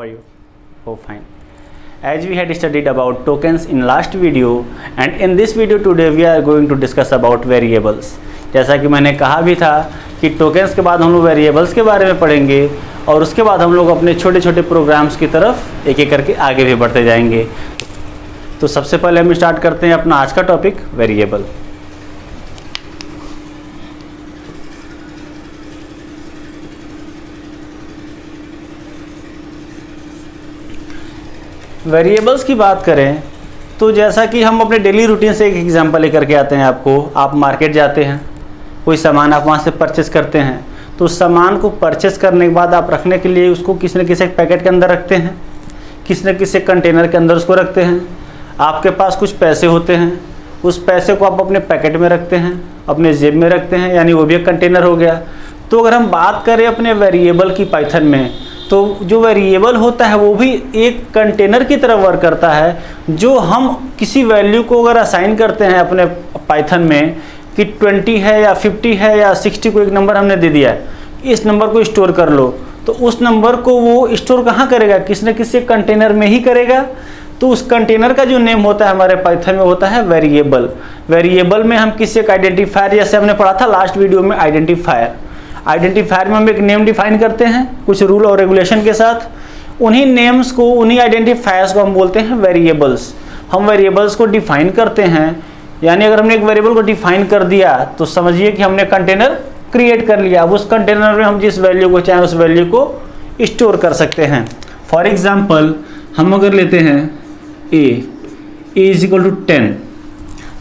are you? Oh, fine. As we had studied about tokens in last video, and in this video today we are going to discuss about variables. जैसा कि मैंने कहा भी था कि tokens के बाद हम लोग वेरिएबल्स के बारे में पढ़ेंगे और उसके बाद हम लोग अपने छोटे छोटे प्रोग्राम्स की तरफ एक एक करके आगे भी बढ़ते जाएंगे। तो सबसे पहले हम स्टार्ट करते हैं अपना आज का टॉपिक वेरिएबल। वेरिएबल्स की बात करें तो जैसा कि हम अपने डेली रूटीन से एक एग्जांपल लेकर के आते हैं आपको। आप मार्केट जाते हैं, कोई सामान आप वहाँ से परचेस करते हैं, तो उस सामान को परचेस करने के बाद आप रखने के लिए उसको किसी न किसी पैकेट के अंदर रखते हैं, किसी न किसी कंटेनर के अंदर उसको रखते हैं। आपके पास कुछ पैसे होते हैं, उस पैसे को आप अपने पैकेट में रखते हैं, अपने जेब में रखते हैं, यानी वो भी एक कंटेनर हो गया। तो अगर हम बात करें अपने वेरिएबल की पाइथन में, तो जो वेरिएबल होता है वो भी एक कंटेनर की तरह वर्क करता है, जो हम किसी वैल्यू को अगर असाइन करते हैं अपने पाइथन में कि 20 है या 50 है या 60, को एक नंबर हमने दे दिया है, इस नंबर को स्टोर कर लो, तो उस नंबर को वो स्टोर कहाँ करेगा? किसी न किसी कंटेनर में ही करेगा। तो उस कंटेनर का जो नेम होता है हमारे पाइथन में होता है वेरिएबल। वेरिएबल में हम किसी एक आइडेंटिफायर, जैसे हमने पढ़ा था लास्ट वीडियो में आइडेंटिफायर में हम एक नेम डिफाइन करते हैं कुछ रूल और रेगुलेशन के साथ। उन्हीं नेम्स को, उन्हीं आइडेंटिफायर्स को हम बोलते हैं वेरिएबल्स। हम वेरिएबल्स को डिफाइन करते हैं, यानी अगर हमने एक वेरिएबल को डिफाइन कर दिया तो समझिए कि हमने कंटेनर क्रिएट कर लिया। अब उस कंटेनर में हम जिस वैल्यू को चाहें उस वैल्यू को स्टोर कर सकते हैं। फॉर एग्जाम्पल हम अगर लेते हैं ए इज इक्वल टू 10,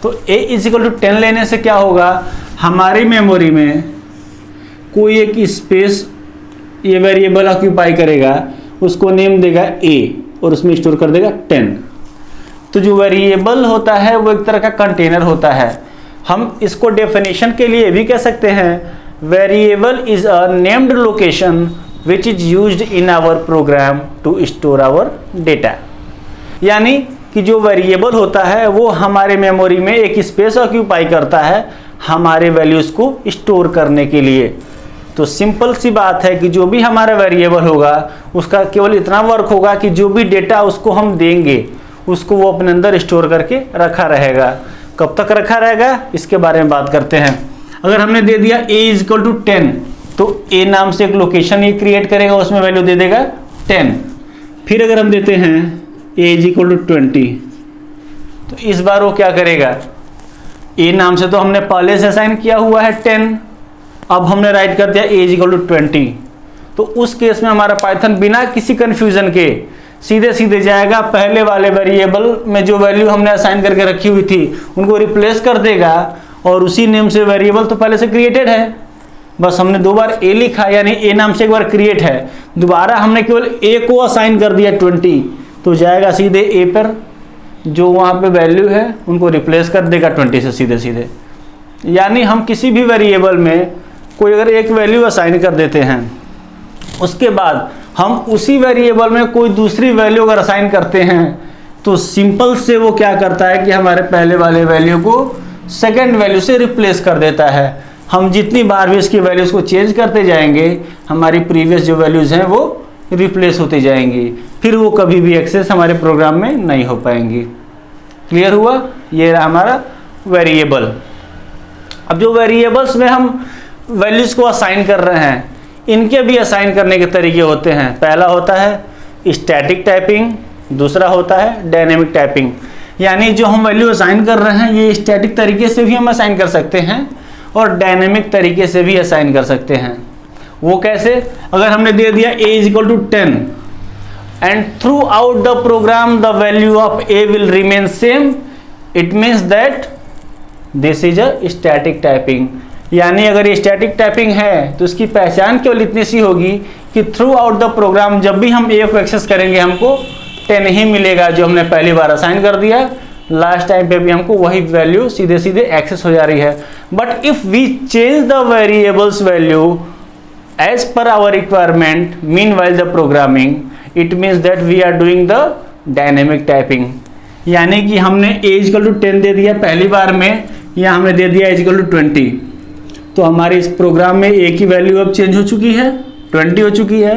तो ए इज इक्वल टू 10 लेने से क्या होगा? हमारी मेमोरी में कोई एक स्पेस ये वेरिएबल ऑक्यूपाई करेगा, उसको नेम देगा ए और उसमें स्टोर कर देगा 10। तो जो वेरिएबल होता है वो एक तरह का कंटेनर होता है। हम इसको डेफिनेशन के लिए भी कह सकते हैं, variable is a named location which is used in our program to store our data. यानी कि जो वेरिएबल होता है वो हमारे मेमोरी में एक स्पेस ऑक्यूपाई करता है हमारे वैल्यूज़ को स्टोर करने के लिए। तो सिंपल सी बात है कि जो भी हमारा वेरिएबल होगा उसका केवल इतना वर्क होगा कि जो भी डेटा उसको हम देंगे उसको वो अपने अंदर स्टोर करके रखा रहेगा। कब तक रखा रहेगा इसके बारे में बात करते हैं। अगर हमने दे दिया a इज इक्वल टू 10, तो a नाम से एक लोकेशन ये क्रिएट करेगा, उसमें वैल्यू दे देगा 10। फिर अगर हम देते हैं a इज इक्वल टू 20, तो इस बार वो क्या करेगा? a नाम से तो हमने पहले से असाइन किया हुआ है 10, अब हमने राइट कर दिया a इज इक्वल टू 20। तो उस केस में हमारा पाइथन बिना किसी कंफ्यूजन के सीधे सीधे जाएगा, पहले वाले वेरिएबल में जो वैल्यू हमने असाइन करके रखी हुई थी उनको रिप्लेस कर देगा, और उसी नेम से वेरिएबल तो पहले से क्रिएटेड है, बस हमने दो बार a लिखा, यानी a नाम से एक बार क्रिएट है, दोबारा हमने केवल a को असाइन कर दिया 20, तो जाएगा सीधे a पर, जो वहाँ पे वैल्यू है उनको रिप्लेस कर देगा 20 से सीधे सीधे। यानी हम किसी भी वेरिएबल में कोई अगर एक वैल्यू असाइन कर देते हैं, उसके बाद हम उसी वेरिएबल में कोई दूसरी वैल्यू अगर असाइन करते हैं, तो सिंपल से वो क्या करता है कि हमारे पहले वाले वैल्यू को सेकंड वैल्यू से रिप्लेस कर देता है। हम जितनी बार भी इसकी वैल्यूज़ को चेंज करते जाएंगे, हमारी प्रीवियस जो वैल्यूज़ हैं वो रिप्लेस होती जाएंगी, फिर वो कभी भी एक्सेस हमारे प्रोग्राम में नहीं हो पाएंगी। क्लियर हुआ? ये रहा हमारा वेरिएबल। अब जो वेरिएबल्स में हम वैल्यूज़ को असाइन कर रहे हैं, इनके भी असाइन करने के तरीके होते हैं। पहला होता है स्टैटिक टाइपिंग, दूसरा होता है डायनेमिक टाइपिंग। यानी जो हम वैल्यू असाइन कर रहे हैं ये स्टैटिक तरीके से भी हम असाइन कर सकते हैं और डायनेमिक तरीके से भी असाइन कर सकते हैं। वो कैसे? अगर हमने दे दिया a is equal to 10 and throughout the program the value of a will remain same, it means that this is a static typing. यानी अगर ये स्टैटिक टाइपिंग है तो इसकी पहचान केवल इतनी सी होगी कि थ्रू आउट द प्रोग्राम जब भी हम a को एक्सेस करेंगे हमको 10 ही मिलेगा, जो हमने पहली बार असाइन कर दिया। लास्ट टाइम पे भी हमको वही वैल्यू सीधे सीधे एक्सेस हो जा रही है। But if we change the variables value as per our requirement meanwhile the programming, it means that we are doing the dynamic typing. यानी कि हमने a इक्वल टू 10 दे दिया पहली बार में, या हमने दे दिया a इक्वल टू 20, तो हमारे इस प्रोग्राम में a की वैल्यू अब चेंज हो चुकी है, 20 हो चुकी है।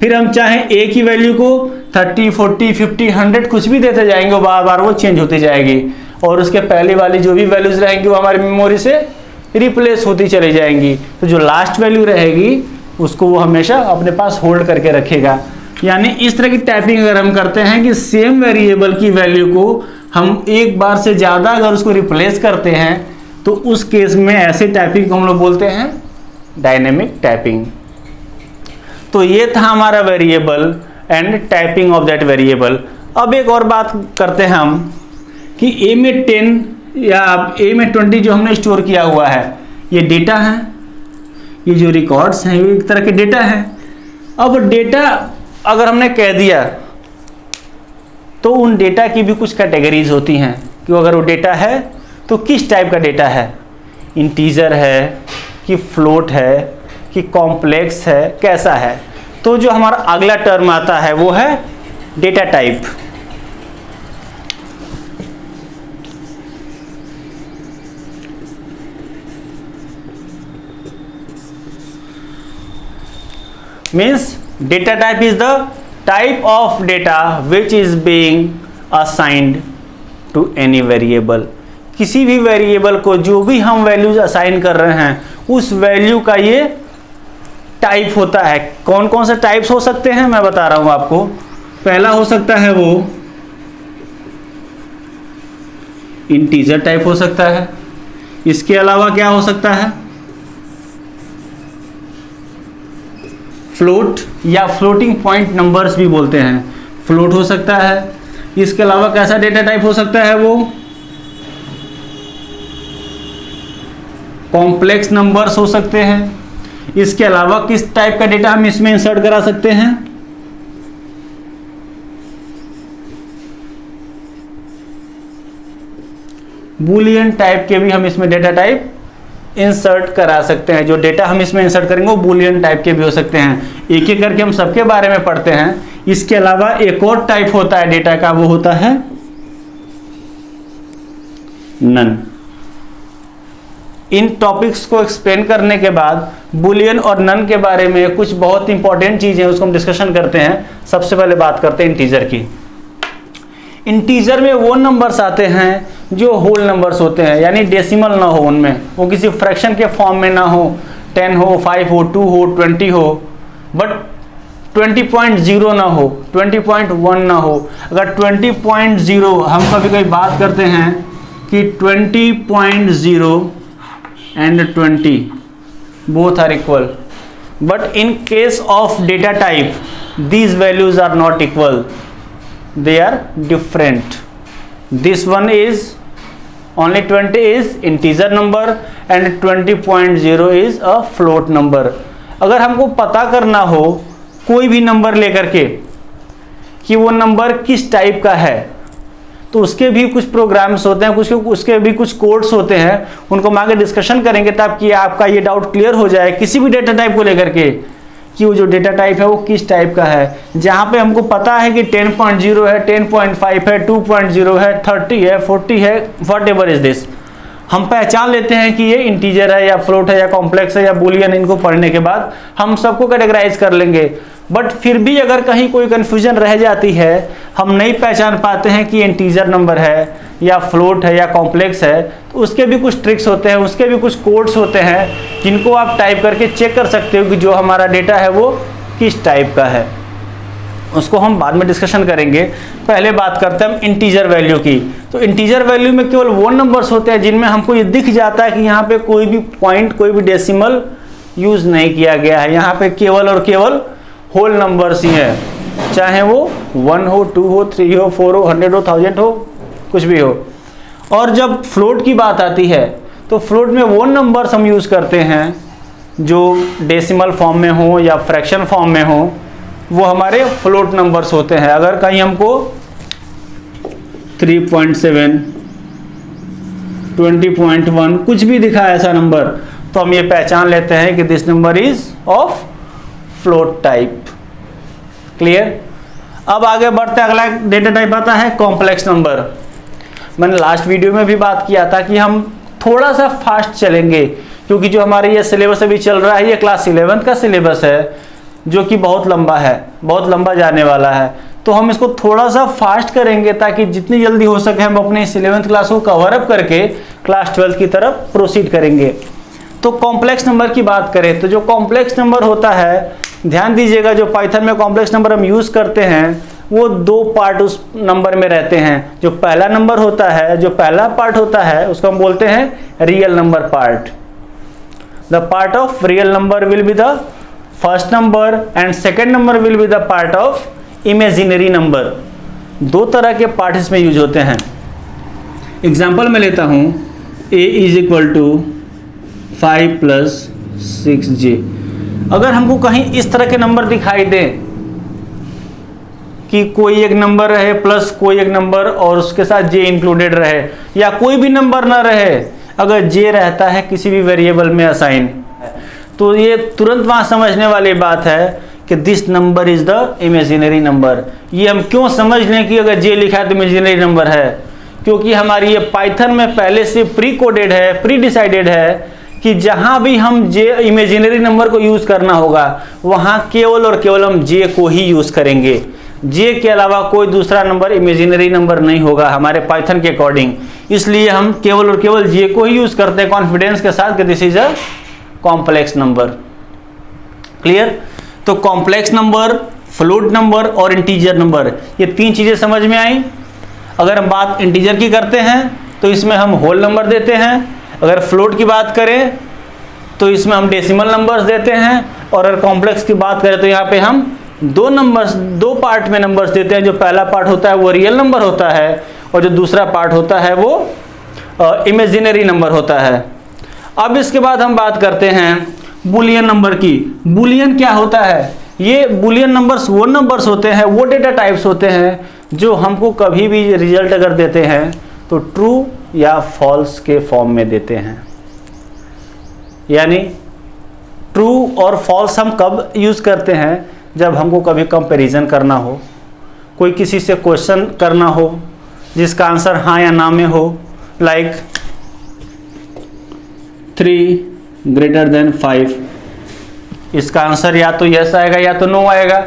फिर हम चाहें ए की वैल्यू को 30, 40, 50, 100 कुछ भी देते जाएंगे, बार बार वो चेंज होती जाएगी और उसके पहले वाली जो भी वैल्यूज रहेंगी वो हमारी मेमोरी से रिप्लेस होती चली जाएंगी। तो जो लास्ट वैल्यू रहेगी उसको वो हमेशा अपने पास होल्ड करके रखेगा। यानी इस तरह की टाइपिंग अगर हम करते हैं कि सेम वेरिएबल की वैल्यू को हम एक बार से ज़्यादा अगर उसको रिप्लेस करते हैं तो उस केस में ऐसे टाइपिंग को हम लोग बोलते हैं डायनेमिक टाइपिंग। तो ये था हमारा variable and typing of that variable. अब एक और बात करते हैं हम कि ए में 10 या ए में 20 जो हमने स्टोर किया हुआ है ये डेटा है, ये जो रिकॉर्ड्स हैं ये एक तरह के डेटा है। अब डेटा अगर हमने कह दिया तो उन डेटा की भी कुछ कैटेगरीज होती हैं कि अगर वो डेटा है तो किस टाइप का डेटा है, इंटीजर है कि फ्लोट है कि कॉम्प्लेक्स है, कैसा है। तो जो हमारा अगला टर्म आता है वो है data type. Means data type is the type of data which is being assigned to any variable. किसी भी वेरिएबल को जो भी हम वैल्यूज असाइन कर रहे हैं उस वैल्यू का ये टाइप होता है। कौन कौन से टाइप्स हो सकते हैं मैं बता रहा हूं आपको। पहला हो सकता है वो इंटीजर टाइप हो सकता है। इसके अलावा क्या हो सकता है, फ्लोट या फ्लोटिंग पॉइंट नंबर्स भी बोलते हैं, फ्लोट हो सकता है। इसके अलावा कैसा डेटा टाइप हो सकता है, वो कॉम्प्लेक्स नंबर्स हो सकते हैं। इसके अलावा किस टाइप का डेटा हम इसमें इंसर्ट करा सकते हैं, बूलियन टाइप के भी हम इसमें डेटा टाइप इंसर्ट करा सकते हैं। जो डेटा हम इसमें इंसर्ट करेंगे वो बूलियन टाइप के भी हो सकते हैं। एक एक करके हम सबके बारे में पढ़ते हैं। इसके अलावा एक और टाइप होता है डेटा का, वो होता है नन। इन टॉपिक्स को एक्सप्लेन करने के बाद बूलियन और नन के बारे में कुछ बहुत इंपॉर्टेंट चीजें उसको हम डिस्कशन करते हैं। सबसे पहले बात करते हैं इंटीजर की। इंटीजर में वो नंबर्स आते हैं जो होल नंबर्स होते हैं, यानी डेसिमल ना हो उनमें, वो किसी फ्रैक्शन के फॉर्म में ना हो, 10 हो, 5 हो, 2 हो, 20 हो, बट 20.0 ना हो, 20.1 ना हो। अगर 20.0 हम कभी कभी बात करते हैं कि 20.0 and 20 both are equal, but in case of data type these values are not equal, they are different. This one is only 20 is integer number and 20.0 is a float number. अगर हमको पता करना हो कोई भी नंबर लेकर के कि वो नंबर किस टाइप का है तो उसके भी कुछ प्रोग्राम्स होते हैं, उसके भी कुछ कोड्स होते हैं, उनको हम आगे डिस्कशन करेंगे ताकि आपका ये डाउट क्लियर हो जाए किसी भी डेटा टाइप को लेकर के कि वो जो डेटा टाइप है वो किस टाइप का है। जहाँ पे हमको पता है कि 10.0 है, 10.5 है, 2.0 है, 30 है, 40 है, व्हाटएवर इज दिस, हम पहचान लेते हैं कि ये इंटीजर है या फ्लोट है या कॉम्प्लेक्स है या बूलियन। इनको पढ़ने के बाद हम सबको कैटेगराइज कर लेंगे। बट फिर भी अगर कहीं कोई कन्फ्यूजन रह जाती है, हम नहीं पहचान पाते हैं कि इंटीजर नंबर है या फ्लोट है या कॉम्प्लेक्स है, तो उसके भी कुछ ट्रिक्स होते हैं, उसके भी कुछ कोड्स होते हैं जिनको आप टाइप करके चेक कर सकते हो कि जो हमारा डेटा है वो किस टाइप का है। उसको हम बाद में डिस्कशन करेंगे। पहले बात करते हैं हम इंटीजर वैल्यू की। तो इंटीजर वैल्यू में केवल वो नंबर्स होते हैं जिनमें हमको ये दिख जाता है कि यहाँ पे कोई भी पॉइंट, कोई भी डेसिमल यूज नहीं किया गया है। यहाँ पे केवल और केवल होल नंबर्स ही हैं, चाहे वो 1 हो, 2 हो, 3 हो, 4 हो, 100 हो, 1000 हो, कुछ भी हो। और जब फ्लोट की बात आती है तो फ्लोट में वो नंबर्स हम यूज करते हैं जो डेसिमल फॉर्म में हो या फ्रैक्शन फॉर्म में हो, वो हमारे फ्लोट नंबर्स होते हैं। अगर कहीं हमको 3.7, 20.1 कुछ भी दिखा ऐसा नंबर, तो हम ये पहचान लेते हैं कि this number is of float type. Clear. अब आगे बढ़ते अगला डेटा टाइप आता है कॉम्प्लेक्स नंबर। मैंने लास्ट वीडियो में भी बात किया था कि हम थोड़ा सा फास्ट चलेंगे क्योंकि जो हमारे ये सिलेबस अभी चल रहा है ये क्लास 11th का सिलेबस है जो कि बहुत लंबा है। बहुत लंबा जाने वाला है, तो हम इसको थोड़ा सा फास्ट करेंगे ताकि जितनी जल्दी हो सके हम अपने इस 11th क्लास को कवर अप करके क्लास 12th की तरफ प्रोसीड करेंगे। तो कॉम्प्लेक्स नंबर की बात करें तो जो कॉम्प्लेक्स नंबर होता है, ध्यान दीजिएगा, जो पाइथन में कॉम्प्लेक्स नंबर हम यूज़ करते हैं वो दो पार्ट उस नंबर में रहते हैं। जो पहला नंबर होता है, जो पहला पार्ट होता है उसको हम बोलते हैं real number part. The part of real number will be the first number and second number will be the part of imaginary number. दो तरह के पार्ट इसमें यूज होते हैं। एग्जाम्पल में लेता हूँ a is equal to 5 + 6j। अगर हमको कहीं इस तरह के नंबर दिखाई दें कि कोई एक नंबर रहे प्लस कोई एक नंबर और उसके साथ j इंक्लूडेड रहे, या कोई भी नंबर ना रहे, अगर j रहता है किसी भी वेरिएबल में असाइन, तो ये तुरंत वहाँ समझने वाली बात है कि this number is the imaginary number. ये हम क्यों समझ लें कि अगर j लिखा है तो इमेजिनरी नंबर है? क्योंकि हमारी ये पाइथन में पहले से प्री कोडेड है, प्री डिसाइडेड है कि जहाँ भी हम j इमेजिनरी नंबर को यूज़ करना होगा वहाँ केवल और केवल हम j को ही यूज़ करेंगे। j के अलावा कोई दूसरा नंबर इमेजिनरी नंबर नहीं होगा हमारे पाइथन के अकॉर्डिंग। इसलिए हम केवल और केवल j को ही यूज़ करते हैं कॉन्फिडेंस के साथ कि this is a complex number. Clear? तो कॉम्प्लेक्स नंबर, फ्लोट नंबर और इंटीजर नंबर, ये तीन चीज़ें समझ में आई। अगर हम बात इंटीजर की करते हैं तो इसमें हम होल नंबर देते हैं। अगर फ्लोट की बात करें तो इसमें हम डेसिमल नंबर्स देते हैं। और अगर कॉम्प्लेक्स की बात करें तो यहाँ पे हम दो पार्ट में नंबर्स देते हैं। जो पहला पार्ट होता है वो रियल नंबर होता है और जो दूसरा पार्ट होता है वो इमेजिनरी नंबर होता है। अब इसके बाद हम बात करते हैं बुलियन नंबर की। बुलियन क्या होता है? ये बुलियन नंबर्स वो नंबर्स होते हैं, वो डेटा टाइप्स होते हैं जो हमको कभी भी रिजल्ट अगर देते हैं तो ट्रू या फॉल्स के फॉर्म में देते हैं। यानी ट्रू और फॉल्स हम कब यूज़ करते हैं? जब हमको कभी कंपैरिजन करना हो, कोई किसी से क्वेश्चन करना हो जिसका आंसर हाँ या ना में हो, लाइक 3 > 5, इसका आंसर या तो यस आएगा या तो नो आएगा।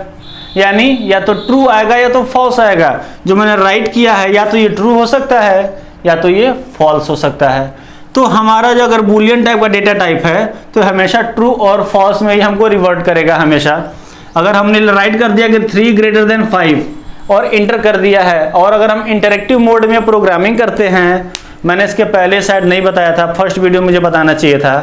यानी या तो ट्रू आएगा या तो फॉल्स आएगा। जो मैंने राइट किया है या तो ये ट्रू हो सकता है या तो ये फॉल्स हो सकता है। तो हमारा जो अगर बुलियन टाइप का डेटा टाइप है तो हमेशा ट्रू और फॉल्स में ही हमको रिवर्ट करेगा हमेशा। अगर हमने राइट कर दिया कि 3 > 5 और इंटर कर दिया है, और अगर हम इंटरेक्टिव मोड में प्रोग्रामिंग करते हैं, मैंने इसके पहले शायद नहीं बताया था, फर्स्ट वीडियो मुझे बताना चाहिए था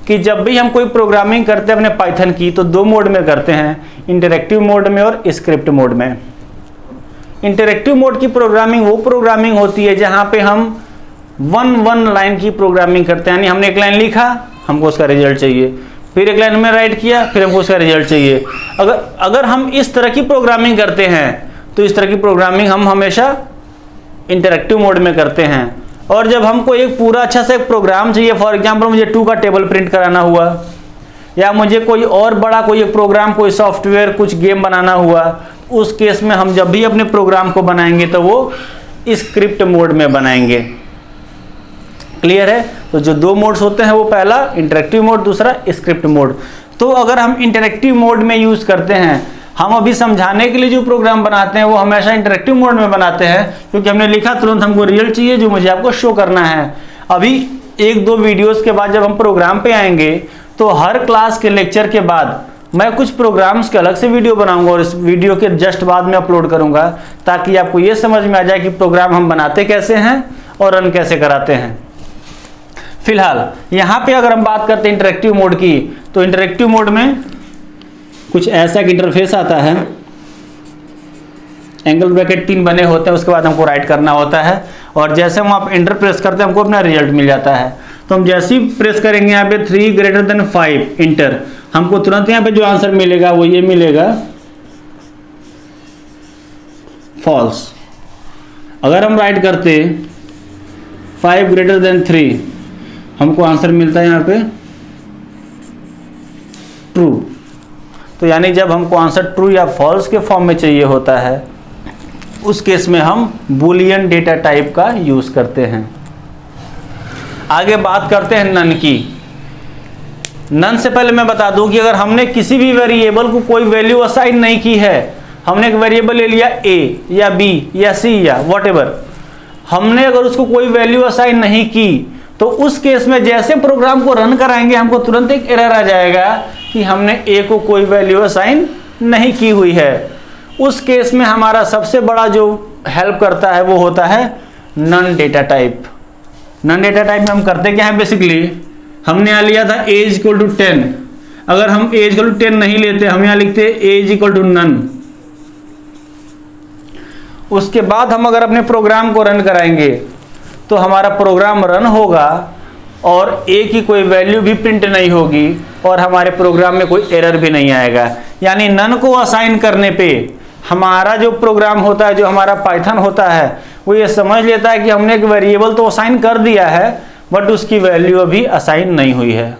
कि जब भी हम कोई प्रोग्रामिंग करते हैं अपने पाइथन की तो दो मोड में करते हैं, इंटरेक्टिव मोड में और स्क्रिप्ट मोड में। इंटरेक्टिव मोड की प्रोग्रामिंग वो प्रोग्रामिंग होती है जहाँ पे हम वन लाइन की प्रोग्रामिंग करते हैं। यानी हमने एक लाइन लिखा, हमको उसका रिजल्ट चाहिए, फिर एक लाइन में राइट किया, फिर हमको उसका रिजल्ट चाहिए। अगर हम इस तरह की प्रोग्रामिंग करते हैं तो इस तरह की प्रोग्रामिंग हम हमेशा इंटरेक्टिव मोड में करते हैं। और जब हमको एक पूरा अच्छा सा एक प्रोग्राम चाहिए, फॉर एग्जांपल मुझे 2 का टेबल प्रिंट कराना हुआ, या मुझे कोई और बड़ा कोई एक प्रोग्राम, कोई सॉफ्टवेयर, कुछ गेम बनाना हुआ, उस केस में हम जब भी अपने प्रोग्राम को बनाएंगे तो वो स्क्रिप्ट मोड में बनाएंगे। क्लियर है? तो जो दो मोड्स होते हैं वो पहला इंटरेक्टिव मोड, दूसरा स्क्रिप्ट मोड। तो अगर हम इंटरेक्टिव मोड में यूज करते हैं, हम अभी समझाने के लिए जो प्रोग्राम बनाते हैं वो हमेशा इंटरेक्टिव मोड में बनाते हैं, क्योंकि हमने लिखा तुरंत हमको रिजल्ट चाहिए जो मुझे आपको शो करना है। अभी 1-2 वीडियोस के बाद जब हम प्रोग्राम पे आएंगे तो हर क्लास के लेक्चर के बाद मैं कुछ प्रोग्राम्स के अलग से वीडियो बनाऊंगा और इस वीडियो के जस्ट बाद में अपलोड करूंगा, ताकि आपको ये समझ में आ जाए कि प्रोग्राम हम बनाते कैसे हैं और रन कैसे कराते हैं। फिलहाल यहाँ पे अगर हम बात करते हैं इंटरेक्टिव मोड की, तो इंटरेक्टिव मोड में कुछ ऐसा एक इंटरफेस आता है, एंगल ब्रैकेट 3 बने होते हैं, उसके बाद हमको राइट करना होता है, और जैसे हम आप एंटर प्रेस करते हैं हमको अपना रिजल्ट मिल जाता है। तो हम जैसे ही प्रेस करेंगे यहाँ पे 3 > 5 इंटर, हमको तुरंत यहाँ पे जो आंसर मिलेगा वो ये मिलेगा फॉल्स। अगर हम राइट करते 5 > 3, हमको आंसर मिलता है यहाँ पे ट्रू। तो यानी जब हमको आंसर ट्रू या फॉल्स के फॉर्म में चाहिए होता है, उस केस में हम बुलियन डेटा टाइप का यूज करते हैं। आगे बात करते हैं नन की। नन से पहले मैं बता दूं कि अगर हमने किसी भी वेरिएबल को कोई वैल्यू असाइन नहीं की है, हमने एक वेरिएबल ले लिया a या b या c या व्हाटएवर, हमने अगर उसको कोई वैल्यू असाइन नहीं की, तो उस केस में जैसे प्रोग्राम को रन कराएंगे हमको तुरंत एक एरर आ जाएगा कि हमने a को कोई वैल्यू असाइन नहीं की हुई है। उस केस में हमारा सबसे बड़ा जो हेल्प करता है वो होता है none data type. None data type में हम करते क्या है, बेसिकली हमने यहाँ लिया था a इक्वल टू 10, अगर हम a इक्वल टू 10 नहीं लेते, हम यहाँ लिखते a इक्वल टू नन। उसके बाद हम अगर अपने प्रोग्राम को रन कराएंगे तो हमारा प्रोग्राम रन होगा और a की कोई वैल्यू भी प्रिंट नहीं होगी और हमारे प्रोग्राम में कोई एरर भी नहीं आएगा। यानी नन को असाइन करने पे हमारा जो प्रोग्राम होता है, जो हमारा पाइथन होता है, वो ये समझ लेता है कि हमने एक वेरिएबल तो असाइन कर दिया है बट उसकी वैल्यू अभी असाइन नहीं हुई है।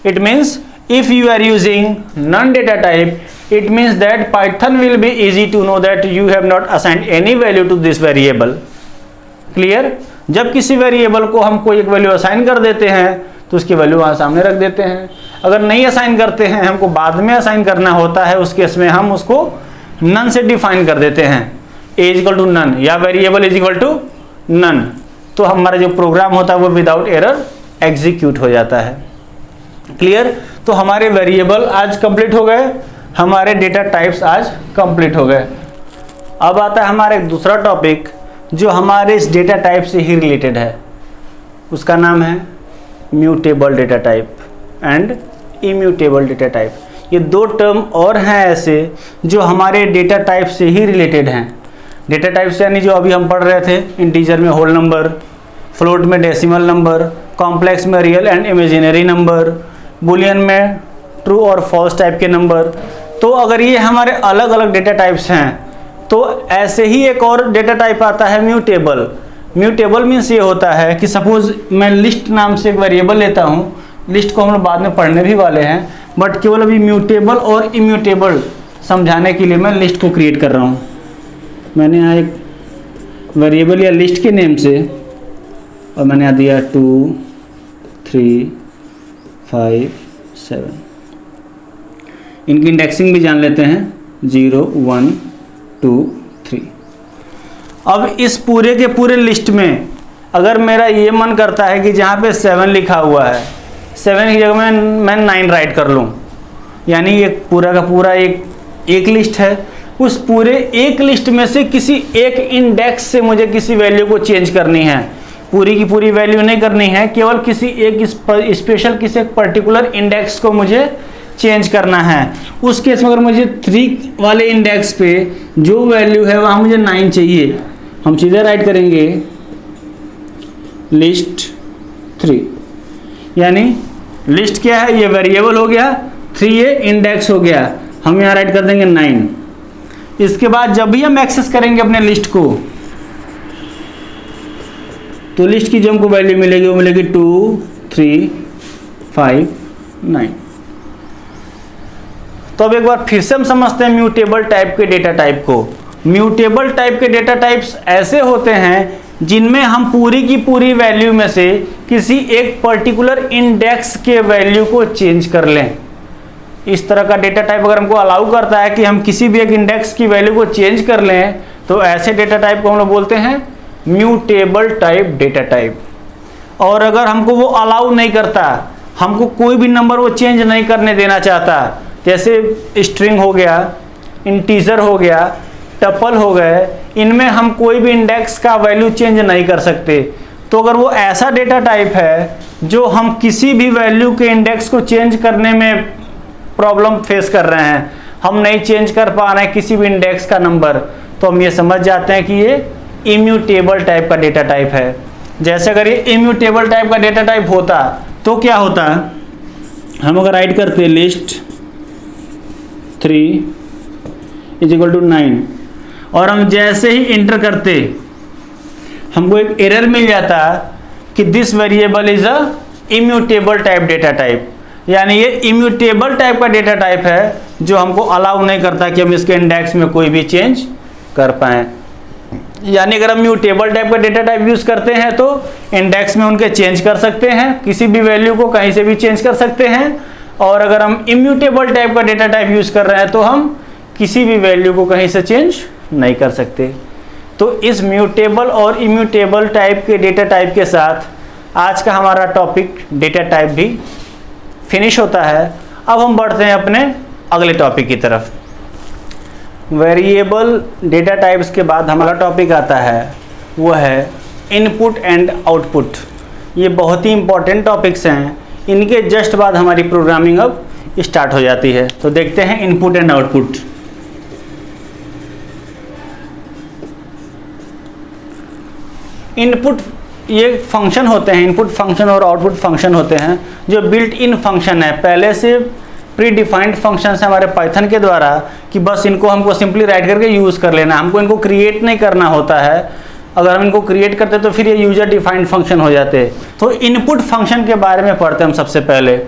It means if you are using none data type, it means that Python will be easy to know that you have not assigned any value to this variable. Clear? जब किसी variable को हम कोई एक value assign कर देते हैं तो उसकी वैल्यू वहाँ सामने रख देते हैं। अगर नहीं असाइन करते हैं, हमको बाद में असाइन करना होता है, उस केस में हम उसको नन से डिफाइन कर देते हैं, a इक्वल टू नन या variable is equal to none, तो हमारा जो प्रोग्राम होता है वो विदाउट एरर एग्जीक्यूट हो जाता है। क्लियर? तो हमारे वेरिएबल आज कंप्लीट हो गए, हमारे डेटा टाइप्स आज कंप्लीट हो गए। अब आता है हमारा एक दूसरा टॉपिक जो हमारे इस डेटा टाइप से ही रिलेटेड है, उसका नाम है mutable data type and immutable data type. ये दो टर्म और हैं ऐसे जो हमारे डेटा टाइप से ही रिलेटेड हैं। डेटा टाइप से यानी जो अभी हम पढ़ रहे थे, इंटीजर में होल नंबर, फ्लोट में डेसिमल नंबर, कॉम्प्लेक्स में real and imaginary number, Boolean में ट्रू और फॉल्स टाइप के नंबर। तो अगर ये हमारे अलग अलग डेटा टाइप्स हैं तो ऐसे ही एक और डेटा टाइप आता है म्यूटेबल। म्यूटेबल मीन्स ये होता है कि सपोज मैं लिस्ट नाम से एक वेरिएबल लेता हूँ, लिस्ट को हम लोग बाद में पढ़ने भी वाले हैं, बट केवल अभी म्यूटेबल और इम्यूटेबल समझाने के लिए मैं लिस्ट को क्रिएट कर रहा हूँ। मैंने यहाँ एक वेरिएबल या लिस्ट के नेम से और मैंने यहाँ दिया 2 3 5 7। इनकी इंडेक्सिंग भी जान लेते हैं, 0 1 2 3। अब इस पूरे के पूरे लिस्ट में अगर मेरा ये मन करता है कि जहाँ पे 7 लिखा हुआ है, 7 की जगह मैं 9 राइट कर लूँ, यानी ये पूरा का पूरा एक लिस्ट है, उस पूरे एक लिस्ट में से किसी एक इंडेक्स से मुझे किसी वैल्यू को चेंज करनी है। पूरी की पूरी वैल्यू नहीं करनी है, केवल किसी एक स्पेशल किसी एक पर्टिकुलर इंडेक्स को मुझे चेंज करना है। उस केस में अगर मुझे 3 वाले इंडेक्स पे जो वैल्यू है वहाँ मुझे 9 चाहिए, हम सीधे राइट करेंगे लिस्ट 3, यानी लिस्ट क्या है, ये वेरिएबल हो गया, 3 ये इंडेक्स हो गया, हम यहाँ राइट कर देंगे 9। इसके बाद जब भी हम एक्सेस करेंगे अपने लिस्ट को तो लिस्ट की जो हमको वैल्यू मिलेगी वो मिलेगी 2 3 5 9। तो अब एक बार फिर से हम समझते हैं म्यूटेबल टाइप के डेटा टाइप को। म्यूटेबल टाइप के डेटा टाइप्स ऐसे होते हैं जिनमें हम पूरी की पूरी वैल्यू में से किसी एक पर्टिकुलर इंडेक्स के वैल्यू को चेंज कर लें। इस तरह का डेटा टाइप अगर हमको अलाउ करता है कि हम किसी भी एक इंडेक्स की वैल्यू को चेंज कर लें, तो ऐसे डेटा टाइप को हम लोग बोलते हैं म्यूटेबल टाइप डेटा टाइप। और अगर हमको वो अलाउ नहीं करता, हमको कोई भी नंबर वो चेंज नहीं करने देना चाहता, जैसे स्ट्रिंग हो गया, इंटीजर हो गया, टपल हो गए, इनमें हम कोई भी इंडेक्स का वैल्यू चेंज नहीं कर सकते, तो अगर वो ऐसा डेटा टाइप है जो हम किसी भी वैल्यू के इंडेक्स को चेंज करने में प्रॉब्लम फेस कर रहे हैं, हम नहीं चेंज कर पा रहे हैं किसी भी इंडेक्स का नंबर, तो हम ये समझ जाते हैं कि ये इम्यूटेबल टाइप का डेटा टाइप है। जैसे अगर ये इम्यूटेबल टाइप का डेटा टाइप होता तो क्या होता, हम अगर राइट करते लिस्ट 3 इज इक्वल टू 9 और हम जैसे ही इंटर करते हमको एक एरर मिल जाता कि this variable is a immutable type data type, यानी ये इम्यूटेबल टाइप का डेटा टाइप है जो हमको अलाउ नहीं करता कि हम इसके इंडेक्स में कोई भी चेंज कर पाएँ। यानी अगर हम म्यूटेबल टाइप का डेटा टाइप यूज करते हैं तो इंडेक्स में उनके चेंज कर सकते हैं, किसी भी वैल्यू को कहीं से भी चेंज कर सकते हैं। और अगर हम इम्यूटेबल टाइप का डेटा टाइप यूज़ कर रहे हैं तो हम किसी भी वैल्यू को कहीं से चेंज नहीं कर सकते। तो इस म्यूटेबल और इम्यूटेबल टाइप के डेटा टाइप के साथ आज का हमारा टॉपिक डेटा टाइप भी फिनिश होता है। अब हम बढ़ते हैं अपने अगले टॉपिक की तरफ। वेरिएबल डेटा टाइप्स के बाद हमारा टॉपिक आता है, वो है इनपुट एंड आउटपुट। ये बहुत ही इंपॉर्टेंट टॉपिक्स हैं, इनके जस्ट बाद हमारी प्रोग्रामिंग अब स्टार्ट हो जाती है। तो देखते हैं इनपुट एंड आउटपुट। इनपुट ये फंक्शन होते हैं, इनपुट फंक्शन और आउटपुट फंक्शन होते हैं जो बिल्ट इन फंक्शन है, पहले से प्री डिफाइंड फंक्शन है हमारे पाइथन के द्वारा कि बस इनको हमको सिंपली राइट करके यूज़ कर लेना, हमको इनको क्रिएट नहीं करना होता है। अगर हम इनको क्रिएट करते तो फिर ये यूजर डिफाइंड फंक्शन हो जाते। तो इनपुट फंक्शन के बारे में पढ़ते हैं हम सबसे पहले।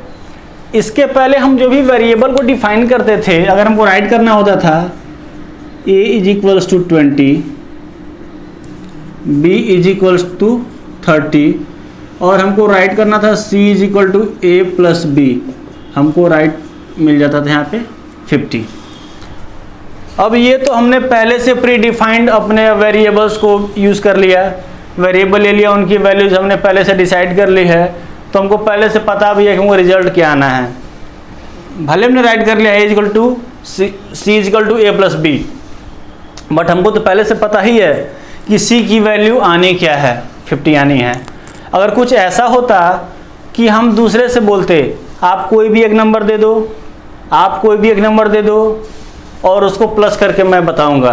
इसके पहले हम जो भी वेरिएबल को डिफाइन करते थे, अगर हमको राइट करना होता था a is equals to 20, b is equals to 30 और हमको राइट करना था c is equal to a plus b, हमको राइट मिल जाता था यहाँ पे 50। अब ये तो हमने पहले से प्री डिफाइंड अपने वेरिएबल्स को यूज़ कर लिया, वेरिएबल ले लिया, उनकी वैल्यूज हमने पहले से डिसाइड कर ली है, तो हमको पहले से पता भी है कि हमको रिजल्ट क्या आना है। भले हमने राइट कर लिया a equal to c equal to a plus b, but हमको तो पहले से पता ही है कि c की वैल्यू आनी क्या है, 50 आनी है। अगर कुछ ऐसा होता कि हम दूसरे से बोलते आप कोई भी एक नंबर दे दो, आप कोई भी एक नंबर दे दो और उसको प्लस करके मैं बताऊंगा,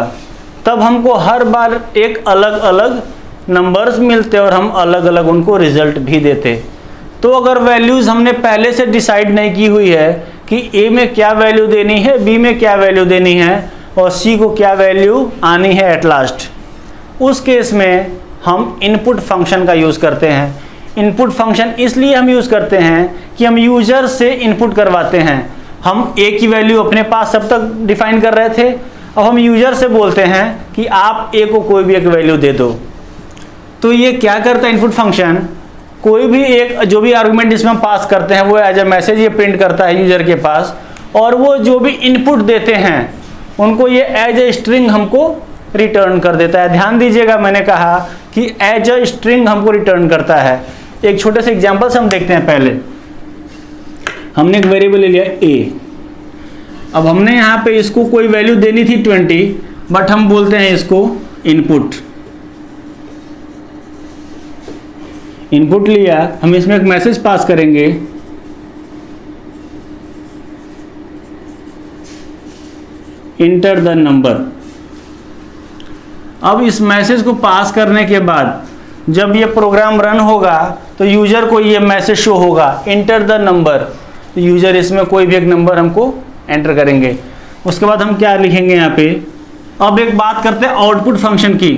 तब हमको हर बार एक अलग अलग नंबर्स मिलते और हम अलग अलग उनको रिजल्ट भी देते। तो अगर वैल्यूज़ हमने पहले से डिसाइड नहीं की हुई है कि a में क्या वैल्यू देनी है, b में क्या वैल्यू देनी है और c को क्या वैल्यू आनी है एट लास्ट, उस केस में हम इनपुट फंक्शन का यूज़ करते हैं। इनपुट फंक्शन इसलिए हम यूज़ करते हैं कि हम यूज़र से इनपुट करवाते हैं। हम a की वैल्यू अपने पास सब तक डिफाइन कर रहे थे, अब हम यूज़र से बोलते हैं कि आप a को कोई भी एक वैल्यू दे दो। तो ये क्या करता है इनपुट फंक्शन, कोई भी एक जो भी आर्गुमेंट जिसमें हम पास करते हैं वो एज ए मैसेज ये प्रिंट करता है यूज़र के पास, और वो जो भी इनपुट देते हैं उनको ये एज ए स्ट्रिंग हमको रिटर्न कर देता है। ध्यान दीजिएगा, मैंने कहा कि एज ए स्ट्रिंग हमको रिटर्न करता है। एक छोटे से एग्जाम्पल से हम देखते हैं। पहले हमने एक वेरिएबल ले लिया a, अब हमने यहाँ पे इसको कोई वैल्यू देनी थी 20, बट हम बोलते हैं इसको इनपुट। इनपुट लिया, हम इसमें एक मैसेज पास करेंगे, इंटर द नंबर। अब इस मैसेज को पास करने के बाद जब ये प्रोग्राम रन होगा तो यूजर को ये मैसेज शो होगा, इंटर द नंबर। तो यूजर इसमें कोई भी एक नंबर हमको एंटर करेंगे। उसके बाद हम क्या लिखेंगे यहाँ पे। अब एक बात करते हैं आउटपुट फंक्शन की।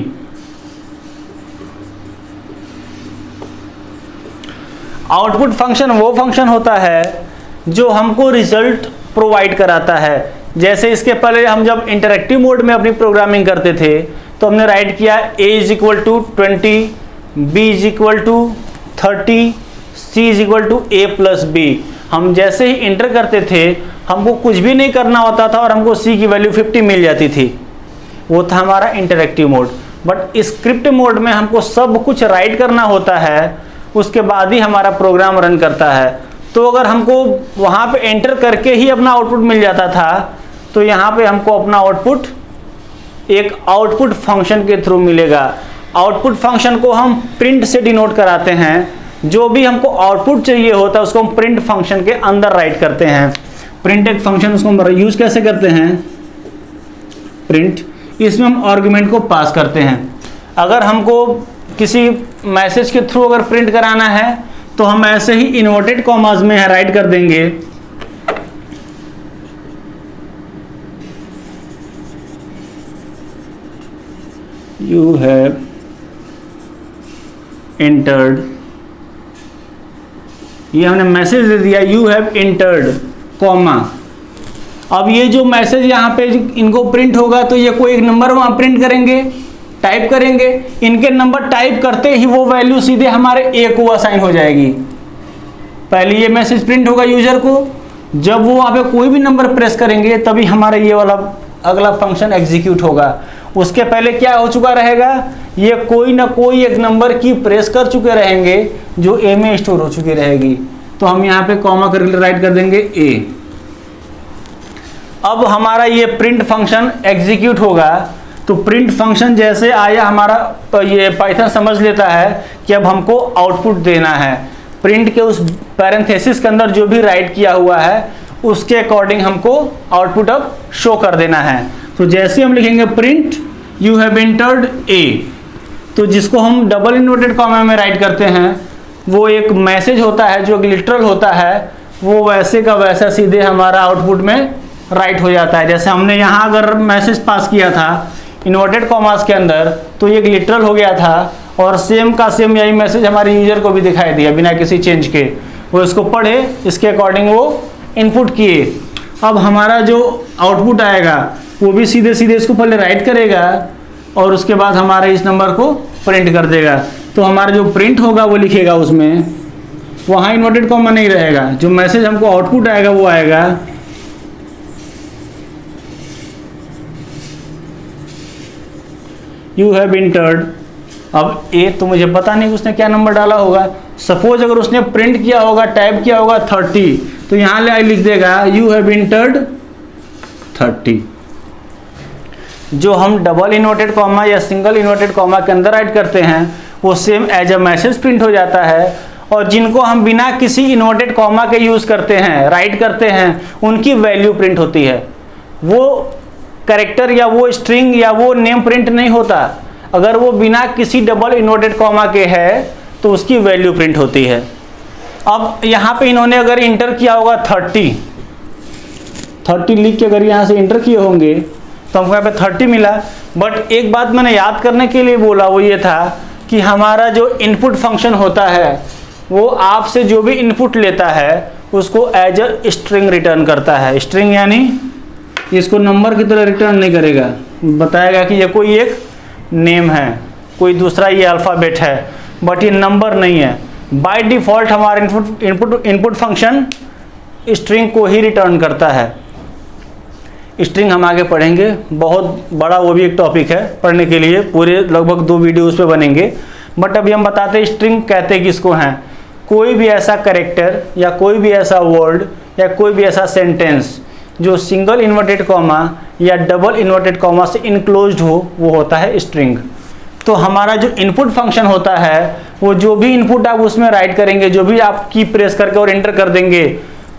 आउटपुट फंक्शन वो फंक्शन होता है जो हमको रिजल्ट प्रोवाइड कराता है। जैसे इसके पहले हम जब इंटरेक्टिव मोड में अपनी प्रोग्रामिंग करते थे तो हमने राइट किया a is equal to 20, b is equal to 30, c is equal to a plus b। हम जैसे ही इंटर करते थे हमको कुछ भी नहीं करना होता था और हमको c की वैल्यू 50 मिल जाती थी। वो था हमारा interactive mode. But script mode में हमको सब कुछ राइट करना होता है, उसके बाद ही हमारा प्रोग्राम रन करता है। तो अगर हमको वहाँ पे एंटर करके ही अपना आउटपुट मिल जाता था, तो यहाँ पे हमको अपना आउटपुट एक आउटपुट फंक्शन के थ्रू मिलेगा। आउटपुट फंक्शन को हम प्रिंट से डिनोट कराते हैं। जो भी हमको आउटपुट चाहिए होता है उसको हम प्रिंट फंक्शन के अंदर राइट करते हैं। प्रिंट एक फंक्शन, उसको हम यूज़ कैसे करते हैं, प्रिंट। इसमें हम आर्गुमेंट को पास करते हैं। अगर हमको किसी मैसेज के थ्रू अगर प्रिंट कराना है तो हम ऐसे ही इन्वर्टेड कॉमास में राइट कर देंगे, यू हैव एंटर्ड। ये हमने मैसेज दे दिया यू हैव एंटर्ड कॉमा। अब ये जो मैसेज यहाँ पे इनको प्रिंट होगा तो ये कोई एक नंबर वहाँ प्रिंट करेंगे, टाइप करेंगे। इनके नंबर टाइप करते ही वो वैल्यू सीधे हमारे ए को असाइन हो जाएगी। पहले ये मैसेज प्रिंट होगा यूजर को, जब वो वहाँ पे कोई भी नंबर प्रेस करेंगे तभी हमारा ये वाला अगला फंक्शन एग्जीक्यूट होगा। उसके पहले क्या हो चुका रहेगा, ये कोई ना कोई एक नंबर की प्रेस कर चुके रहेंगे जो ए में स्टोर हो चुकी रहेगी। तो हम यहाँ पे कॉमा करके राइट कर देंगे ए। अब हमारा ये प्रिंट फंक्शन एग्जीक्यूट होगा। तो प्रिंट फंक्शन जैसे आया हमारा, तो ये पाइथन समझ लेता है कि अब हमको आउटपुट देना है। प्रिंट के उस पैरेंथेसिस के अंदर जो भी राइट किया हुआ है उसके अकॉर्डिंग हमको आउटपुट अब शो कर देना है। तो जैसे हम लिखेंगे प्रिंट यू हैव एंटर्ड ए, तो जिसको हम डबल इन्वर्टेड कॉमा में राइट करते हैं वो एक मैसेज होता है जो लिटरल होता है, वो वैसे का वैसा सीधे हमारा आउटपुट में राइट हो जाता है। जैसे हमने यहाँ अगर मैसेज पास किया था इन्वर्टेड कॉमास के अंदर तो ये एक लिटरल हो गया था, और सेम का सेम यही मैसेज हमारे यूजर को भी दिखाई दिया बिना किसी चेंज के। वो इसको पढ़े, इसके अकॉर्डिंग वो इनपुट किए। अब हमारा जो आउटपुट आएगा वो भी सीधे सीधे इसको पहले राइट करेगा और उसके बाद हमारे इस नंबर को प्रिंट कर देगा। तो हमारा जो प्रिंट होगा वो लिखेगा उसमें, वहाँ इन्वर्टेड कॉमा नहीं रहेगा। जो मैसेज हमको आउटपुट आएगा वो आएगा यू हैव एंटर्ड। अब ए तो मुझे पता नहीं उसने क्या नंबर डाला होगा। सपोज अगर उसने प्रिंट किया होगा, टाइप किया होगा 30, तो यहाँ ले लिख देगा यू हैव एंटर्ड 30। जो हम डबल इन्वर्टेड कॉमा या सिंगल इन्वर्टेड कॉमा के अंदर राइट करते हैं वो same as a message print हो जाता है। और जिनको हम बिना किसी इन्वर्टेड कॉमा के यूज़ करते हैं, राइट करते हैं, उनकी वैल्यू प्रिंट होती है। वो कैरेक्टर या वो स्ट्रिंग या वो नेम प्रिंट नहीं होता। अगर वो बिना किसी डबल इन्वर्टेड कॉमा के है तो उसकी वैल्यू प्रिंट होती है। अब यहाँ पे इन्होंने अगर इंटर किया होगा 30 लिख के अगर यहाँ से इंटर किए होंगे तो हमको यहाँ पे 30 मिला। बट एक बात मैंने याद करने के लिए बोला, वो ये था कि हमारा जो इनपुट फंक्शन होता है वो आपसे जो भी इनपुट लेता है उसको एज अ स्ट्रिंग रिटर्न करता है। स्ट्रिंग यानी इसको नंबर की तरह रिटर्न नहीं करेगा, बताएगा कि ये कोई एक नेम है, कोई दूसरा ये अल्फ़ाबेट है, बट ये नंबर नहीं है। बाय डिफ़ॉल्ट हमारा इनपुट फंक्शन स्ट्रिंग को ही रिटर्न करता है। स्ट्रिंग हम आगे पढ़ेंगे, बहुत बड़ा वो भी एक टॉपिक है पढ़ने के लिए, पूरे लगभग 2 वीडियो उस पर बनेंगे। बट अभी हम बताते हैं स्ट्रिंग कहते किसको हैं। कोई भी ऐसा कैरेक्टर या कोई भी ऐसा वर्ड या कोई भी ऐसा सेंटेंस जो सिंगल इन्वर्टेड कॉमा या डबल इन्वर्टेड कॉमा से इनक्लोज्ड हो वो होता है स्ट्रिंग। तो हमारा जो इनपुट फंक्शन होता है वो जो भी इनपुट आप उसमें राइट करेंगे, जो भी आप की प्रेस करके और एंटर कर देंगे,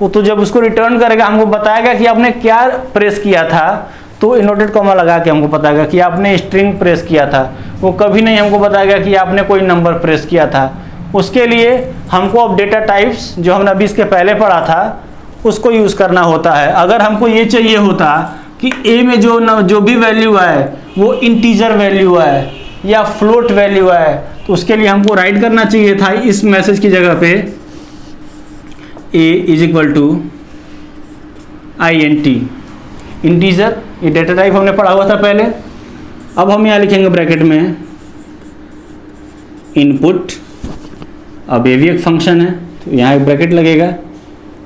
वो तो जब उसको रिटर्न करेगा हमको बताएगा कि आपने क्या प्रेस किया था। तो इन्वर्टेड कॉमा लगा के हमको बताएगा कि आपने स्ट्रिंग प्रेस किया था। वो कभी नहीं हमको बताएगा कि आपने कोई नंबर प्रेस किया था। उसके लिए हमको अब डेटा टाइप्स जो हमने अभी इसके पहले पढ़ा था उसको यूज़ करना होता है। अगर हमको ये चाहिए होता कि ए में जो भी वैल्यू है वो इंटीजर वैल्यू है या फ्लोट वैल्यू है, तो उसके लिए हमको राइट करना चाहिए था इस मैसेज की जगह पे A is equal to INT integer. ये डेटा टाइप हमने पढ़ा हुआ था पहले। अब हम यहाँ लिखेंगे ब्रैकेट में इनपुट। अब ये भी एक फंक्शन है तो यहाँ एक ब्रैकेट लगेगा।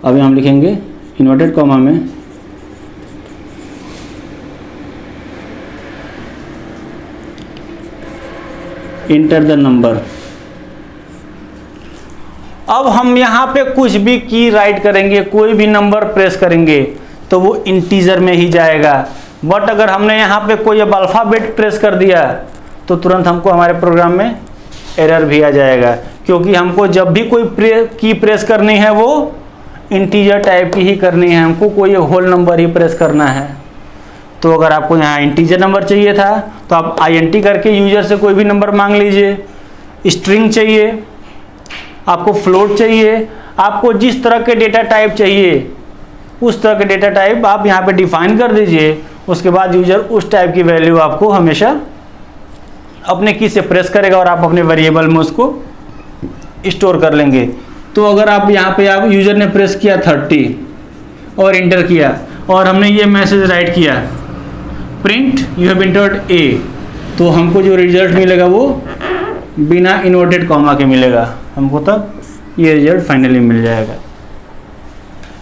अब हम लिखेंगे इन्वर्टेड कॉमा में इंटर द नंबर। अब हम यहाँ पे कुछ भी की राइट करेंगे, कोई भी नंबर प्रेस करेंगे तो वो इंटीजर में ही जाएगा। बट अगर हमने यहाँ पे कोई अब अल्फ़ाबेट प्रेस कर दिया तो तुरंत हमको हमारे प्रोग्राम में एरर भी आ जाएगा, क्योंकि हमको जब भी कोई की प्रेस करनी है वो इंटीजर टाइप की ही करनी है। हमको कोई होल नंबर ही प्रेस करना है। तो अगर आपको यहाँ इंटीजर नंबर चाहिए था तो आप INT करके यूजर से कोई भी नंबर मांग लीजिए। स्ट्रिंग चाहिए, आपको फ्लोट चाहिए, आपको जिस तरह के डेटा टाइप चाहिए उस तरह के डेटा टाइप आप यहाँ पे डिफाइन कर दीजिए। उसके बाद यूजर उस टाइप की वैल्यू आपको हमेशा अपने की से प्रेस करेगा और आप अपने वेरिएबल में उसको स्टोर कर लेंगे। तो अगर आप यहाँ पे आप यूजर ने प्रेस किया 30 और इंटर किया और हमने ये मैसेज राइट किया प्रिंट यू हैव एंटर्ड ए, तो हमको जो रिजल्ट मिलेगा वो बिना इन्वर्टेड कॉमा के मिलेगा। हमको तब ये रिजल्ट फाइनली मिल जाएगा।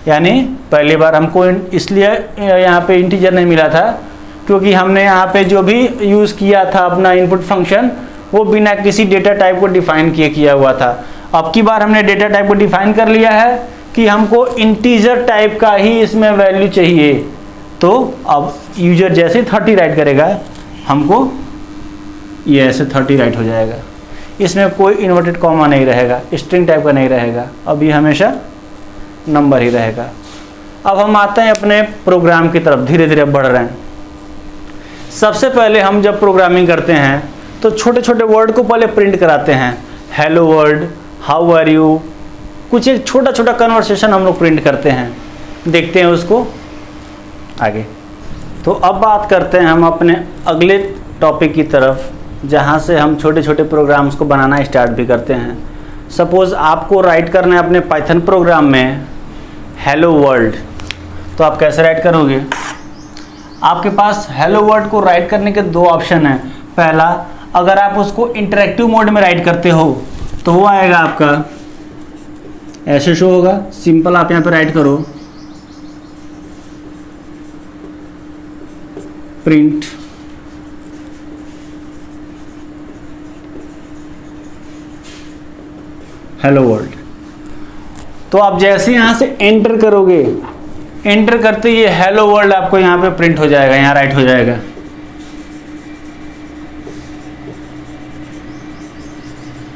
यानी पहली बार हमको इसलिए यहाँ पे इंटीजर नहीं मिला था क्योंकि हमने यहाँ पे जो भी यूज़ किया था अपना इनपुट फंक्शन वो बिना किसी डेटा टाइप को डिफाइन किया हुआ था। अब की बार हमने डेटा टाइप को डिफाइन कर लिया है कि हमको इंटीजर टाइप का ही इसमें वैल्यू चाहिए। तो अब यूजर जैसे 30 राइट करेगा हमको ये ऐसे 30 राइट हो जाएगा। इसमें कोई इन्वर्टेड कॉमा नहीं रहेगा, स्ट्रिंग टाइप का नहीं रहेगा, अब ये हमेशा नंबर ही रहेगा। अब हम आते हैं अपने प्रोग्राम की तरफ, धीरे धीरे बढ़ रहे हैं। सबसे पहले हम जब प्रोग्रामिंग करते हैं तो छोटे छोटे वर्ड को पहले प्रिंट कराते हैं। Hello world, how are you, कुछ एक छोटा छोटा कन्वर्सेशन हम लोग प्रिंट करते हैं, देखते हैं उसको आगे। तो अब बात करते हैं हम अपने अगले टॉपिक की तरफ, जहाँ से हम छोटे छोटे प्रोग्राम्स को बनाना स्टार्ट भी करते हैं। सपोज़ आपको राइट करना है अपने पाइथन प्रोग्राम में हेलो वर्ल्ड, तो आप कैसे राइट करोगे? आपके पास हेलो वर्ल्ड को राइट करने के दो ऑप्शन हैं। पहला, अगर आप उसको इंटरेक्टिव मोड में राइट करते हो तो वो आएगा आपका ऐसे शो होगा। सिंपल आप यहाँ पे राइट करो प्रिंट हेलो वर्ल्ड। तो आप जैसे यहाँ से एंटर करोगे, एंटर करते ही हेलो वर्ल्ड आपको यहाँ पे प्रिंट हो जाएगा, यहाँ राइट हो जाएगा।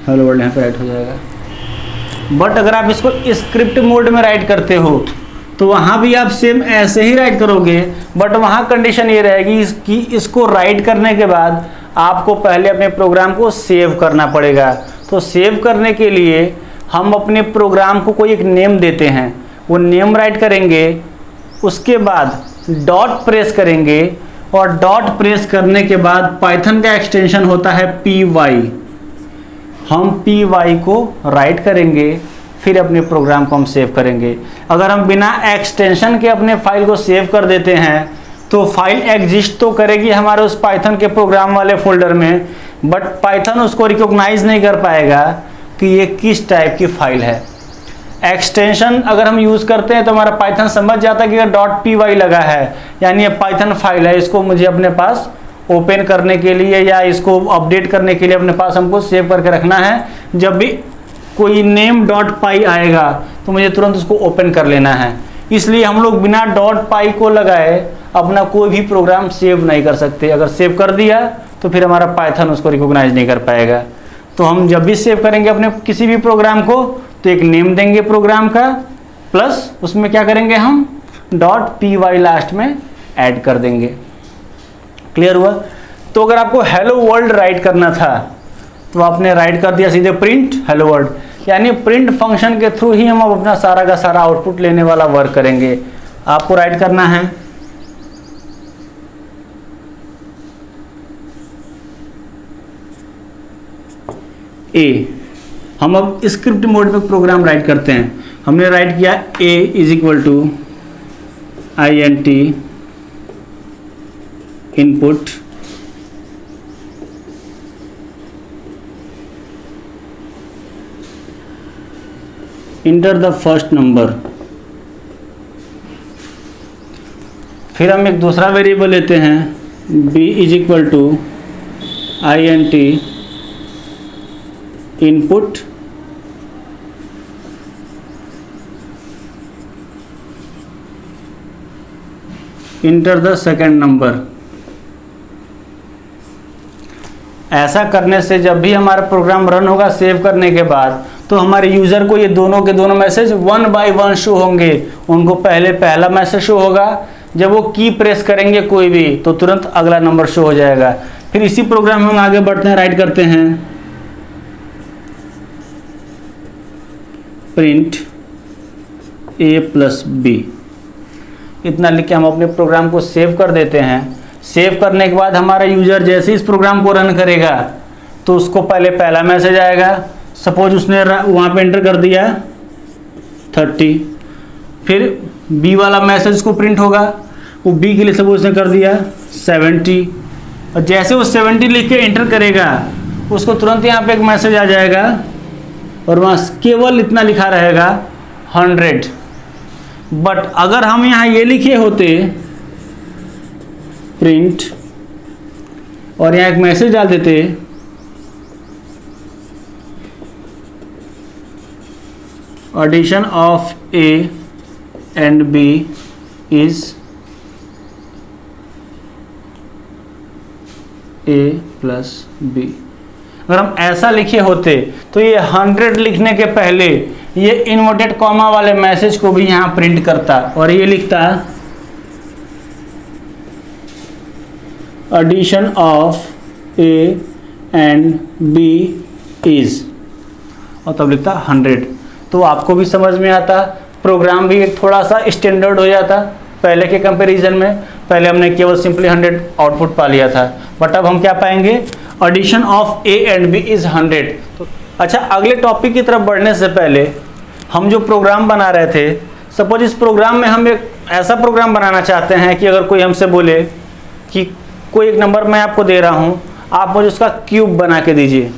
हेलो वर्ल्ड यहाँ पे राइट हो जाएगा। बट अगर आप इसको स्क्रिप्ट मोड में राइट करते हो तो वहाँ भी आप सेम ऐसे ही राइट करोगे, बट वहाँ कंडीशन ये रहेगी कि इसको राइट करने के बाद आपको पहले अपने प्रोग्राम को सेव करना पड़ेगा। तो सेव करने के लिए हम अपने प्रोग्राम को कोई एक नेम देते हैं, वो नेम राइट करेंगे, उसके बाद डॉट प्रेस करेंगे और डॉट प्रेस करने के बाद पाइथन का एक्सटेंशन होता है py। हम py को राइट करेंगे, फिर अपने प्रोग्राम को हम सेव करेंगे। अगर हम बिना एक्सटेंशन के अपने फाइल को सेव कर देते हैं तो फाइल एग्जिस्ट तो करेगी हमारे उस पाइथन के प्रोग्राम वाले फोल्डर में, बट पाइथन उसको रिकॉग्नाइज नहीं कर पाएगा कि ये किस टाइप की फाइल है। एक्सटेंशन अगर हम यूज़ करते हैं तो हमारा पाइथन समझ जाता है कि डॉट py लगा है यानी ये पाइथन फाइल है, इसको मुझे अपने पास ओपन करने के लिए या इसको अपडेट करने के लिए अपने पास हमको सेव करके रखना है। जब भी कोई नेम डॉट पाई आएगा तो मुझे तुरंत उसको ओपन कर लेना है। इसलिए हम लोग बिना डॉट पाई को लगाए अपना कोई भी प्रोग्राम सेव नहीं कर सकते। अगर सेव कर दिया तो फिर हमारा पाइथन उसको रिकॉग्नाइज नहीं कर पाएगा। तो हम जब भी सेव करेंगे अपने किसी भी प्रोग्राम को तो एक नेम देंगे प्रोग्राम का, प्लस उसमें क्या करेंगे हम डॉट py लास्ट में ऐड कर देंगे। क्लियर हुआ? तो अगर आपको हेलो वर्ल्ड राइट करना था तो आपने राइट कर दिया सीधे प्रिंट हेलो वर्ल्ड, यानी प्रिंट फंक्शन के थ्रू ही हम अब अपना सारा का सारा आउटपुट लेने वाला वर्क करेंगे। आपको राइट करना है ए। हम अब स्क्रिप्ट मोड में प्रोग्राम राइट करते हैं। हमने राइट किया a is equal to int input enter the first number. फिर हम एक दूसरा वेरिएबल लेते हैं b is equal to int input enter the second number. ऐसा करने से जब भी हमारा प्रोग्राम रन होगा सेव करने के बाद तो हमारे यूज़र को ये दोनों के दोनों मैसेज 1 बाय 1 शो होंगे। उनको पहले पहला मैसेज शो होगा, जब वो की प्रेस करेंगे कोई भी तो तुरंत अगला नंबर शो हो जाएगा। फिर इसी प्रोग्राम में हम आगे बढ़ते हैं, राइट करते हैं प्रिंट a प्लस b। इतना लिख के हम अपने प्रोग्राम को सेव कर देते हैं। सेव करने के बाद हमारा यूज़र जैसे इस प्रोग्राम को रन करेगा तो उसको पहले पहला मैसेज आएगा। सपोज उसने वहाँ पे एंटर कर दिया 30, फिर b वाला मैसेज को प्रिंट होगा, वो b के लिए सपोज उसने कर दिया 70, और जैसे वो 70 लिख के एंटर करेगा उसको तुरंत यहाँ पे एक मैसेज आ जाएगा और वहाँ केवल इतना लिखा रहेगा 100। बट अगर हम यहाँ ये लिखे होते प्रिंट और यहाँ एक मैसेज डाल देते addition of A and B is A plus B, अगर हम ऐसा लिखे होते तो ये 100 लिखने के पहले ये इन्वर्टेड कॉमा वाले मैसेज को भी यहाँ प्रिंट करता और ये लिखता addition of A and B is, और तब लिखता 100। तो आपको भी समझ में आता, प्रोग्राम भी एक थोड़ा सा स्टैंडर्ड हो जाता पहले के कंपैरिजन में। पहले हमने केवल सिंपली 100 आउटपुट पा लिया था, बट अब हम क्या पाएंगे, addition of A and B is 100। तो अच्छा, अगले टॉपिक की तरफ बढ़ने से पहले हम जो प्रोग्राम बना रहे थे, सपोज इस प्रोग्राम में हम एक ऐसा प्रोग्राम बनाना चाहते हैं कि अगर कोई हमसे बोले कि कोई एक नंबर मैं आपको दे रहा हूँ, आप मुझे उसका क्यूब बना के दीजिए,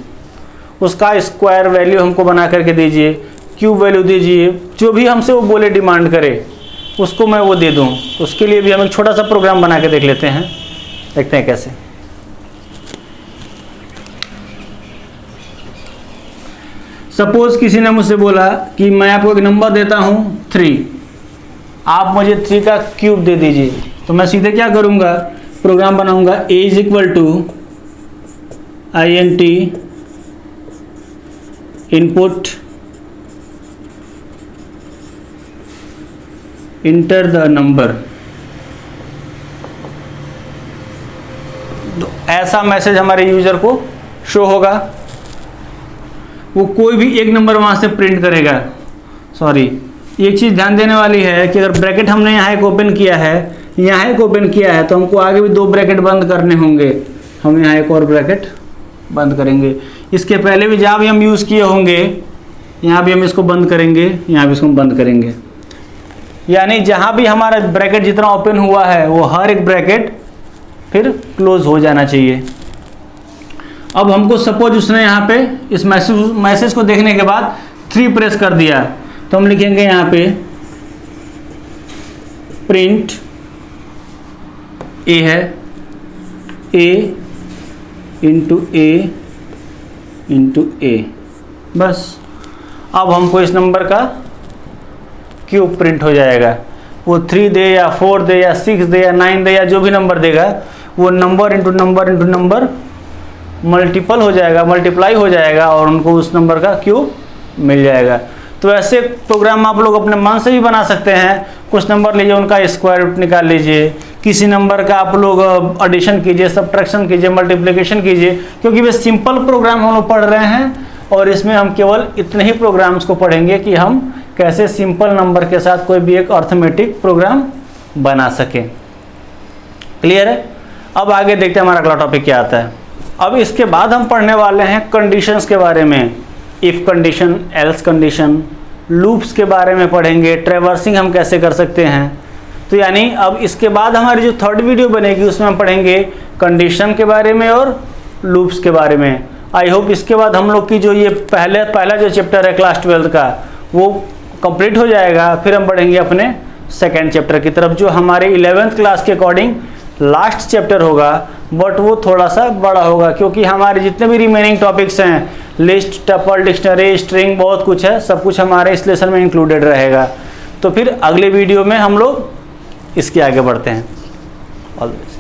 उसका स्क्वायर वैल्यू हमको बना करके दीजिए, क्यूब वैल्यू दीजिए, जो भी हमसे वो बोले डिमांड करे उसको मैं वो दे दूँ। उसके लिए भी हम एक छोटा सा प्रोग्राम बना के देख लेते हैं, देखते हैं कैसे। सपोज किसी ने मुझसे बोला कि मैं आपको एक नंबर देता हूँ 3, आप मुझे 3 का क्यूब दे दीजिए। तो मैं सीधे क्या करूँगा, प्रोग्राम बनाऊँगा A is equal to INT input enter the number. तो ऐसा मैसेज हमारे यूजर को शो होगा, वो कोई भी एक नंबर वहां से प्रिंट करेगा। सॉरी, एक चीज़ ध्यान देने वाली है कि अगर ब्रैकेट हमने यहाँ एक ओपन किया है, यहाँ एक ओपन किया है, तो हमको आगे भी 2 ब्रैकेट बंद करने होंगे। हम यहाँ एक और ब्रैकेट बंद करेंगे, इसके पहले भी जहाँ भी हम यूज़ किए होंगे यहाँ भी हम इसको बंद करेंगे, यहाँ भी इसको बंद करेंगे। यानी जहाँ भी हमारा ब्रैकेट जितना ओपन हुआ है वो हर एक ब्रैकेट फिर क्लोज हो जाना चाहिए। अब हमको सपोज उसने यहाँ पे इस मैसेज को देखने के बाद 3 प्रेस कर दिया, तो हम लिखेंगे यहाँ पे प्रिंट A है, A into A into A, बस। अब हमको इस नंबर का क्यूब प्रिंट हो जाएगा। वो 3 दे या 4 दे या 6 दे या 9 दे या जो भी नंबर देगा, वो number into number into number multiple हो जाएगा, मल्टीप्लाई हो जाएगा और उनको उस नंबर का क्यूब मिल जाएगा। तो ऐसे प्रोग्राम आप लोग अपने मन से भी बना सकते हैं। कुछ नंबर लीजिए, उनका स्क्वायर रूट निकाल लीजिए, किसी नंबर का आप लोग एडिशन कीजिए, सब्ट्रैक्शन कीजिए, मल्टीप्लिकेशन कीजिए, क्योंकि वे सिंपल प्रोग्राम हम लोग पढ़ रहे हैं और इसमें हम केवल इतने ही प्रोग्राम्स को पढ़ेंगे कि हम कैसे सिंपल नंबर के साथ कोई भी एक अर्थमेटिक प्रोग्राम बना सकें। क्लियर है? अब आगे देखते हैं हमारा अगला टॉपिक क्या आता है। अब इसके बाद हम पढ़ने वाले हैं कंडीशंस के बारे में, if condition, else condition, loops के बारे में पढ़ेंगे, ट्रेवर्सिंग हम कैसे कर सकते हैं। तो यानी अब इसके बाद हमारी जो 3rd वीडियो बनेगी उसमें हम पढ़ेंगे कंडीशन के बारे में और लूप्स के बारे में। आई होप इसके बाद हम लोग की जो ये पहला जो चैप्टर है क्लास 12 का वो कंप्लीट हो जाएगा। फिर हम बढ़ेंगे अपने 2nd चैप्टर की तरफ, जो हमारे 11th क्लास के अकॉर्डिंग लास्ट चैप्टर होगा, बट वो थोड़ा सा बड़ा होगा क्योंकि हमारे जितने भी रिमेनिंग टॉपिक्स हैं, लिस्ट, टपल, डिक्शनरी, स्ट्रिंग, बहुत कुछ है, सब कुछ हमारे इस लेसन में इंक्लूडेड रहेगा। तो फिर अगले वीडियो में हम लोग इसके आगे बढ़ते हैं। All the best.